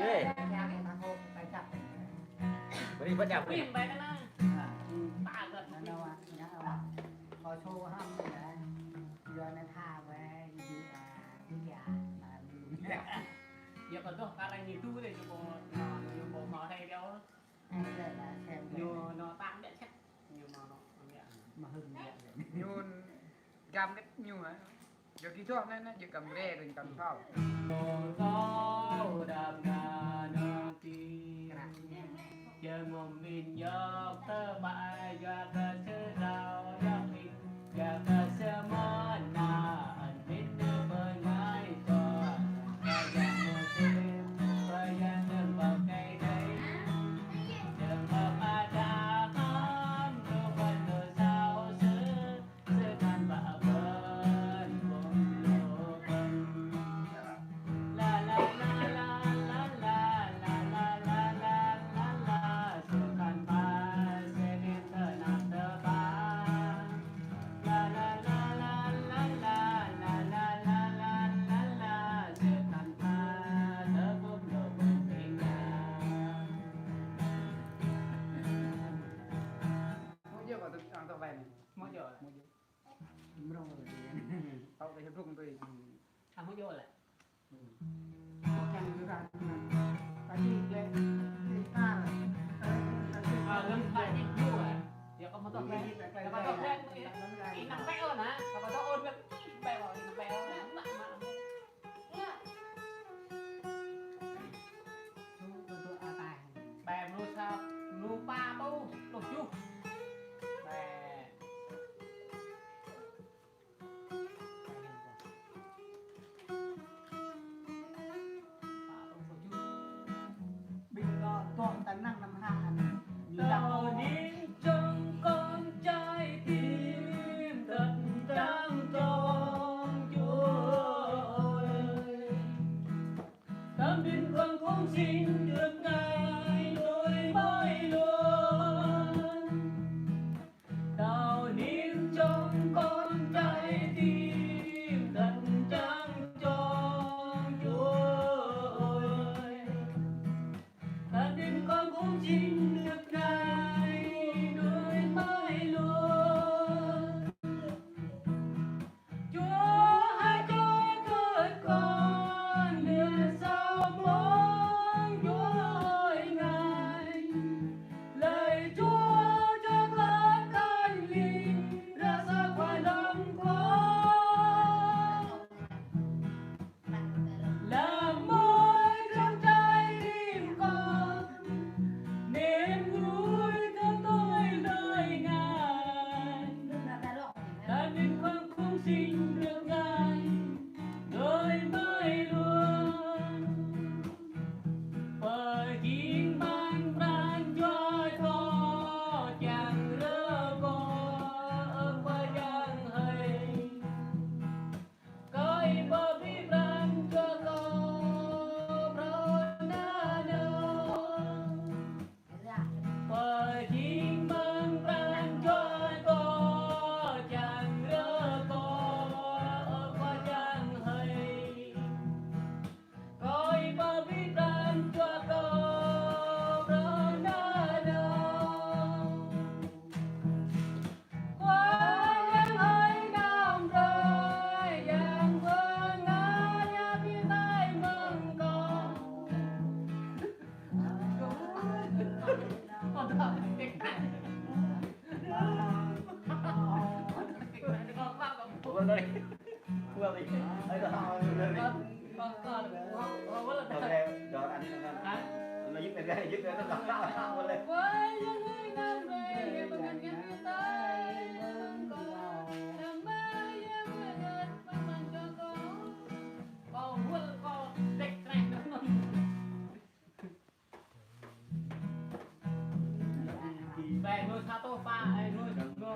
ghê. Bữa đi bắt chập đi. Quyền bé cái này. Tạ gần. Đâu à, nhá đâu. Có số hâm này. Giờ nó tha về gì à mà Giờ còn có cái này nhiều thứ này nhiều bộ mỏ hay đeo. anh đây là xem Nhiều nó tăng điện chắc. Nhiều nó mà hưng vậy. Nhún gam cái nhung á. Giờ kỹ thuật nên nó chỉ cầm rê rồi cầm phao. có đam na na ti giờ mồm mình nhớ tơ bại giờ ta sẽ rào giờ mình giờ ta sẽ mất na anh biết được bởi ngay cho ta giờ một đêm thời gian đừng vào cây đây đừng vào ai đã khám đâu vẫn đời sao xứ xứ than bạ bên cùng lô bên la la la la la la la la la la la la xứ than bạ sẽ đến thơ nằm thơ ba la la la la la la la la la la la la xứ than bạ thơ cũng lộ bên tình Mỗi giờ vào tôi ăn tao về này. mỗi giờ Mỗi giờ. Mrong rồi Tao phải rung tôi. à mỗi giờ lại chẳng cứ ra cái gì vậy thì ta gần phải đi mua à giờ có một tóc đen có một tóc đen cái nằm bẹo nè có một tóc ôn việc bẹo nằm bẹo nè nặng mà tôi tài bè nuôi sao nuôi ba bố lục chu bè bây giờ toàn tấn năng năm hạ Tao đi trong con trái tim thật trắng tròn Chúa ơi Tao biết con không xin được Ngài đôi môi luôn Tao niềm trong con trái tim thật trắng tròn Chúa ơi Ta tin con cũng xin được Ngài đôi mãi luôn Chúa hãy cho tôi con lửa sao bóng Chúa ơi Ngài lời Chúa cho con can ly ra xa khỏi lòng con là môi trong trái tim con niềm vui cho tôi lời Ngài ta nên con không xin được Ngài đôi mãi luôn pergi mang beranjak kau yang rego apa yang hai Koi babi beranjak kau beranada pergi mang beranjak kau yang rego apa yang hai Koi babi beranjak kau beranada Qua yang hơi đam rơi yang vương ngã biết tay mừng con Con thở cái cảnh con bao con Ủa đây. Ủa đi. Đây là thôi. con vẫn là Rồi đây, rồi anh đi lên. hả Nó giúp em nó lọc lên. Qua yang hơi đam rơi yang biết tay mừng con Làm ba yang nguyện và mang cho con vẫn con địch này nữa về nuôi sao tô pha nuôi nuôi